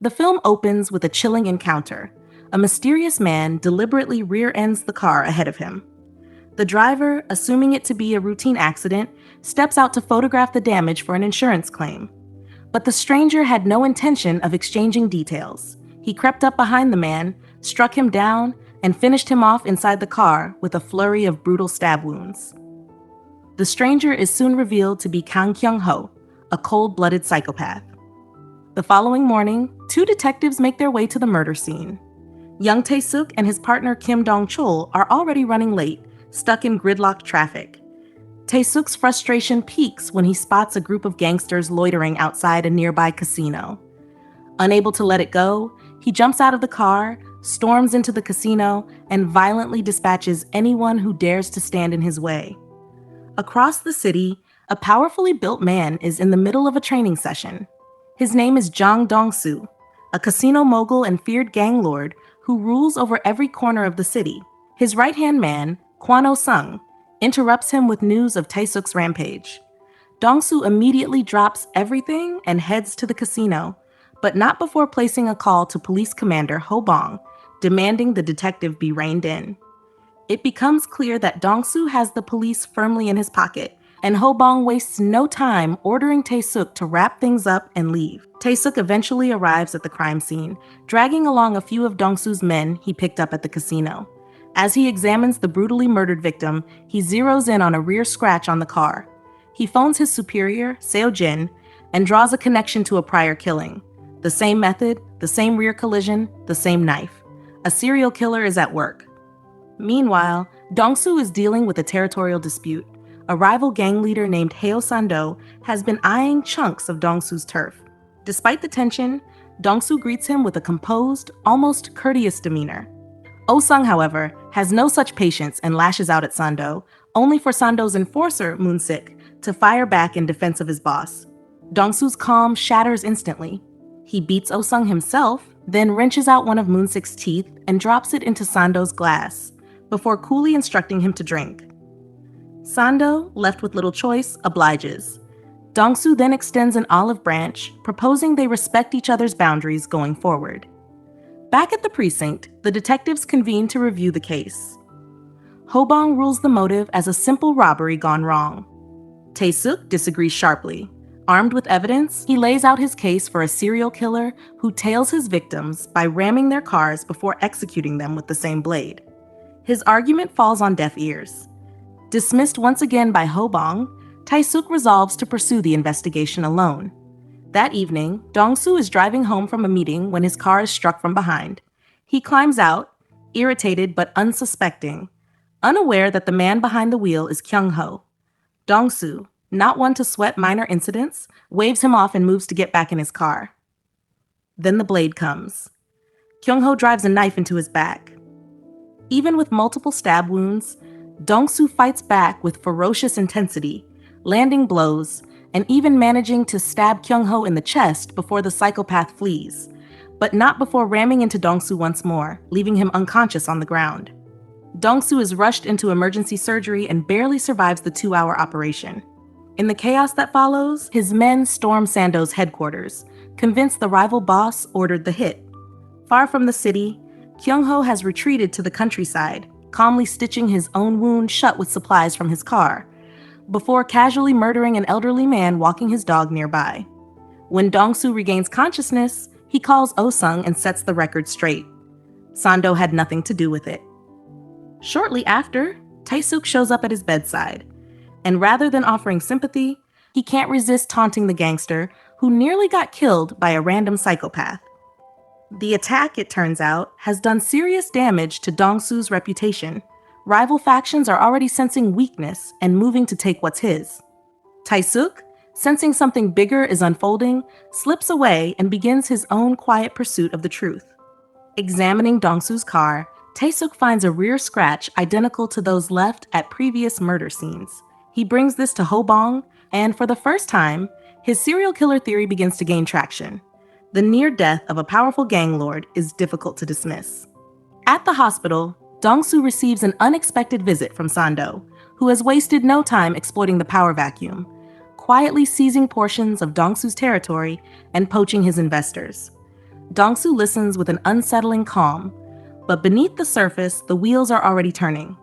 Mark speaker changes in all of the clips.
Speaker 1: The film opens with a chilling encounter. A mysterious man deliberately rear-ends the car ahead of him. The driver, assuming it to be a routine accident, steps out to photograph the damage for an insurance claim. But the stranger had no intention of exchanging details. He crept up behind the man, struck him down, and finished him off inside the car with a flurry of brutal stab wounds. The stranger is soon revealed to be Kang Kyung-ho, a cold-blooded psychopath. The following morning, two detectives make their way to the murder scene. Young Tae-suk and his partner Kim Dong-chul are already running late, stuck in gridlocked traffic. Tae-suk's frustration peaks when he spots a group of gangsters loitering outside a nearby casino. Unable to let it go, he jumps out of the car, storms into the casino, and violently dispatches anyone who dares to stand in his way. Across the city, a powerfully built man is in the middle of a training session. His name is Jang Dong-soo, a casino mogul and feared gang lord who rules over every corner of the city. His right-hand man, Kwon Oh-sung, interrupts him with news of Tae-suk's rampage. Dong-soo immediately drops everything and heads to the casino, but not before placing a call to police commander Ho Bong, demanding the detective be reined in. It becomes clear that Dong-soo has the police firmly in his pocket, and Ho Bong wastes no time ordering Tae-suk to wrap things up and leave. Tae-suk eventually arrives at the crime scene, dragging along a few of Dong-soo's men he picked up at the casino. As he examines the brutally murdered victim, he zeroes in on a rear scratch on the car. He phones his superior, Seo Jin, and draws a connection to a prior killing. The same method, the same rear collision, the same knife. A serial killer is at work. Meanwhile, Dong-soo is dealing with a territorial dispute. A rival gang leader named Heo Sando has been eyeing chunks of Dong-soo's turf. Despite the tension, Dong-soo greets him with a composed, almost courteous demeanor. Oh-sung, however, has no such patience and lashes out at Sando, only for Sando's enforcer, Moon-sik, to fire back in defense of his boss. Dong-soo's calm shatters instantly. He beats Oh-sung himself, then wrenches out one of Moon-sik's teeth and drops it into Sando's glass, before coolly instructing him to drink. Sando, left with little choice, obliges. Dong-soo then extends an olive branch, proposing they respect each other's boundaries going forward. Back at the precinct, the detectives convene to review the case. Ho Bong rules the motive as a simple robbery gone wrong. Tae-suk disagrees sharply. Armed with evidence, he lays out his case for a serial killer who tails his victims by ramming their cars before executing them with the same blade. His argument falls on deaf ears. Dismissed once again by Ho Bong, Tae-suk resolves to pursue the investigation alone. That evening, Dong-soo is driving home from a meeting when his car is struck from behind. He climbs out, irritated but unsuspecting, unaware that the man behind the wheel is Kyung-ho. Dong-soo, not one to sweat minor incidents, waves him off and moves to get back in his car. Then the blade comes. Kyung-ho drives a knife into his back. Even with multiple stab wounds, Dong-soo fights back with ferocious intensity, landing blows, and even managing to stab Kyung-ho in the chest before the psychopath flees, but not before ramming into Dong-soo once more, leaving him unconscious on the ground. Dong-soo is rushed into emergency surgery and barely survives the 2-hour operation. In the chaos that follows, his men storm Sando's headquarters, convinced the rival boss ordered the hit. Far from the city, Kyung-ho has retreated to the countryside, calmly stitching his own wound shut with supplies from his car, before casually murdering an elderly man walking his dog nearby. When Dong-soo regains consciousness, he calls Oh-sung and sets the record straight. Sando had nothing to do with it. Shortly after, Tae-suk shows up at his bedside, and rather than offering sympathy, he can't resist taunting the gangster who nearly got killed by a random psychopath. The attack, it turns out, has done serious damage to Dong-soo's reputation. Rival factions are already sensing weakness and moving to take what's his. Tae-suk, sensing something bigger is unfolding, slips away and begins his own quiet pursuit of the truth. Examining Dong-soo's car, Tae-suk finds a rear scratch identical to those left at previous murder scenes. He brings this to Ho Bong, and for the first time, his serial killer theory begins to gain traction. The near death of a powerful gang lord is difficult to dismiss. At the hospital, Dong-soo receives an unexpected visit from Sando, who has wasted no time exploiting the power vacuum, quietly seizing portions of Dong-soo's territory and poaching his investors. Dong-soo listens with an unsettling calm, but beneath the surface, the wheels are already turning.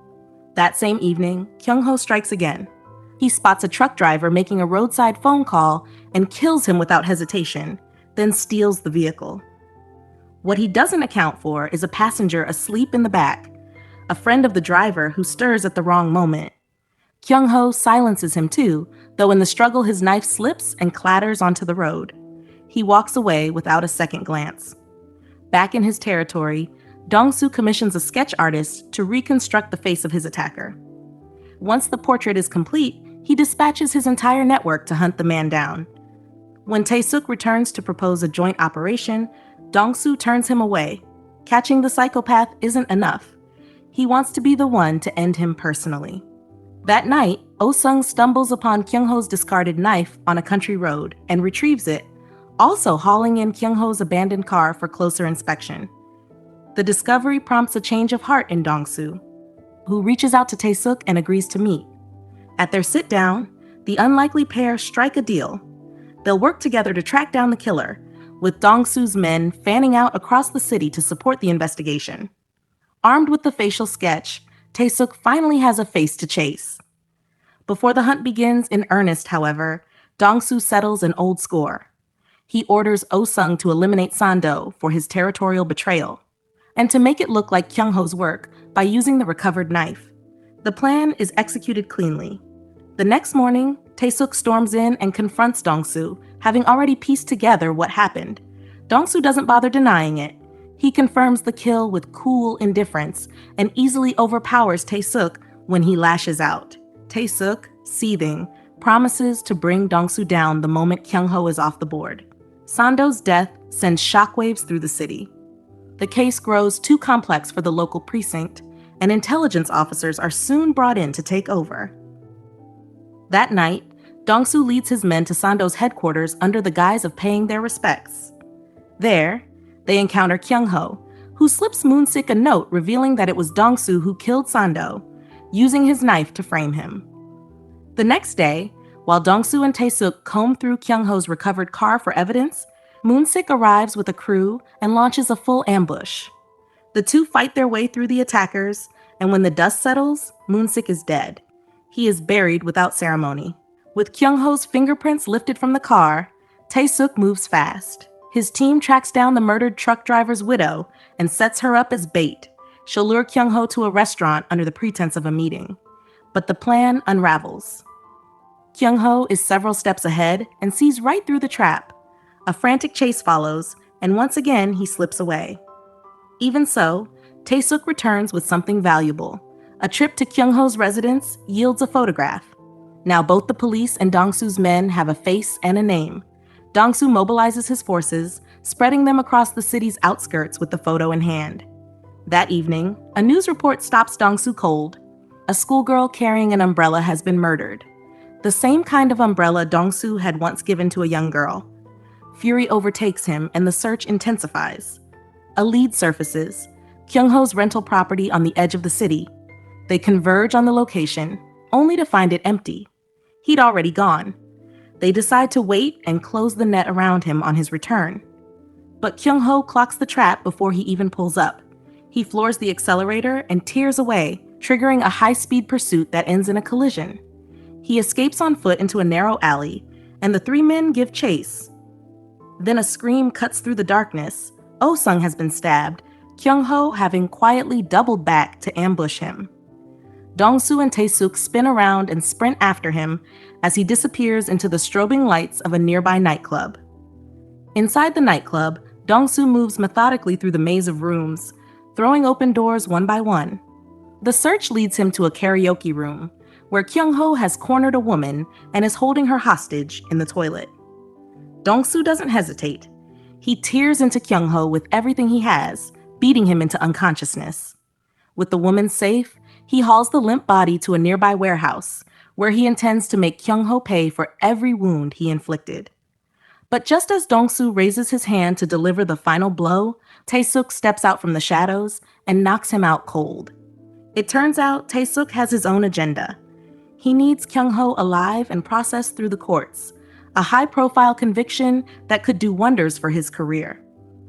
Speaker 1: That same evening, Kyung-ho strikes again. He spots a truck driver making a roadside phone call and kills him without hesitation, then steals the vehicle. What he doesn't account for is a passenger asleep in the back, a friend of the driver who stirs at the wrong moment. Kyung-ho silences him too, though in the struggle his knife slips and clatters onto the road. He walks away without a second glance. Back in his territory, Dong-soo commissions a sketch artist to reconstruct the face of his attacker. Once the portrait is complete, he dispatches his entire network to hunt the man down. When Tae-suk returns to propose a joint operation, Dong-soo turns him away. Catching the psychopath isn't enough. He wants to be the one to end him personally. That night, Oh-sung stumbles upon Kyung-ho's discarded knife on a country road and retrieves it, also hauling in Kyung-ho's abandoned car for closer inspection. The discovery prompts a change of heart in Dong-soo, who reaches out to Tae-suk and agrees to meet. At their sit-down, the unlikely pair strike a deal. They'll work together to track down the killer, with Dong-soo's men fanning out across the city to support the investigation. Armed with the facial sketch, Tae-suk finally has a face to chase. Before the hunt begins in earnest, however, Dong-soo settles an old score. He orders Oh-sung to eliminate Sando for his territorial betrayal, and to make it look like Kyung-ho's work by using the recovered knife. The plan is executed cleanly. The next morning, Tae-suk storms in and confronts Dong-soo, having already pieced together what happened. Dong-soo doesn't bother denying it. He confirms the kill with cool indifference and easily overpowers Tae-suk when he lashes out. Tae-suk, seething, promises to bring Dong-soo down the moment Kyung-ho is off the board. Sando's death sends shockwaves through the city. The case grows too complex for the local precinct, and intelligence officers are soon brought in to take over. That night, Dong-soo leads his men to Sando's headquarters under the guise of paying their respects. There, they encounter Kyung-ho, who slips Moon-sik a note revealing that it was Dong-soo who killed Sando, using his knife to frame him. The next day, while Dong-soo and Tae-suk comb through Kyung-ho's recovered car for evidence, Moon-sik arrives with a crew and launches a full ambush. The two fight their way through the attackers, and when the dust settles, Moon-sik is dead. He is buried without ceremony. With Kyung-ho's fingerprints lifted from the car, Tae-suk moves fast. His team tracks down the murdered truck driver's widow and sets her up as bait. She'll lure Kyung-ho to a restaurant under the pretense of a meeting. But the plan unravels. Kyung-ho is several steps ahead and sees right through the trap. A frantic chase follows, and once again he slips away. Even so, Tae-suk returns with something valuable. A trip to Kyung-ho's residence yields a photograph. Now both the police and Dong-soo's men have a face and a name. Dong-soo mobilizes his forces, spreading them across the city's outskirts with the photo in hand. That evening, a news report stops Dong-soo cold. A schoolgirl carrying an umbrella has been murdered. The same kind of umbrella Dong-soo had once given to a young girl. Fury overtakes him and the search intensifies. A lead surfaces, Kyung-ho's rental property on the edge of the city. They converge on the location, only to find it empty. He'd already gone. They decide to wait and close the net around him on his return. But Kyung-ho clocks the trap before he even pulls up. He floors the accelerator and tears away, triggering a high-speed pursuit that ends in a collision. He escapes on foot into a narrow alley, and the three men give chase. Then a scream cuts through the darkness. Oh-sung has been stabbed, Kyung-ho having quietly doubled back to ambush him. Dong-soo and Tae-suk spin around and sprint after him as he disappears into the strobing lights of a nearby nightclub. Inside the nightclub, Dong-soo moves methodically through the maze of rooms, throwing open doors one by one. The search leads him to a karaoke room, where Kyung-ho has cornered a woman and is holding her hostage in the toilet. Dong-soo doesn't hesitate. He tears into Kyung-ho with everything he has, beating him into unconsciousness. With the woman safe, he hauls the limp body to a nearby warehouse, where he intends to make Kyung-ho pay for every wound he inflicted. But just as Dong-soo raises his hand to deliver the final blow, Tae-suk steps out from the shadows and knocks him out cold. It turns out Tae-suk has his own agenda. He needs Kyung-ho alive and processed through the courts, a high-profile conviction that could do wonders for his career.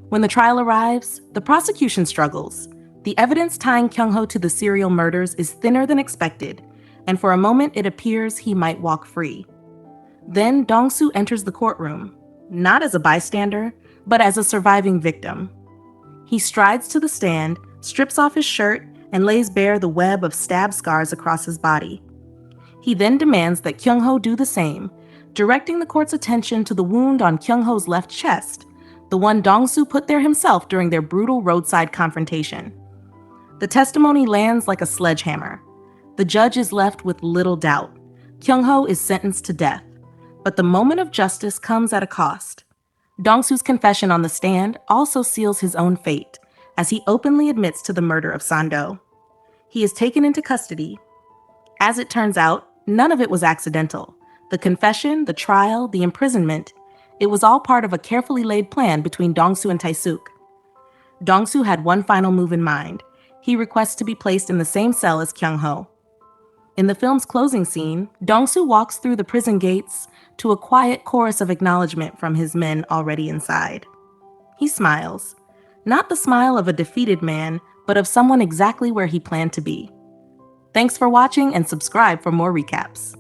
Speaker 1: When the trial arrives, the prosecution struggles. The evidence tying Kyung-ho to the serial murders is thinner than expected, and for a moment it appears he might walk free. Then Dong-soo enters the courtroom, not as a bystander, but as a surviving victim. He strides to the stand, strips off his shirt, and lays bare the web of stab scars across his body. He then demands that Kyung-ho do the same, directing the court's attention to the wound on Kyung-ho's left chest, the one Dong-soo put there himself during their brutal roadside confrontation. The testimony lands like a sledgehammer. The judge is left with little doubt. Kyung-ho is sentenced to death. But the moment of justice comes at a cost. Dong-soo's confession on the stand also seals his own fate, as he openly admits to the murder of Sando. He is taken into custody. As it turns out, none of it was accidental. The confession, the trial, the imprisonment, it was all part of a carefully laid plan between Dong-soo and Tae-suk. Dong-soo had one final move in mind. He requests to be placed in the same cell as Kyung-ho. In the film's closing scene, Dong-soo walks through the prison gates to a quiet chorus of acknowledgement from his men already inside. He smiles, not the smile of a defeated man, but of someone exactly where he planned to be. Thanks for watching and subscribe for more recaps.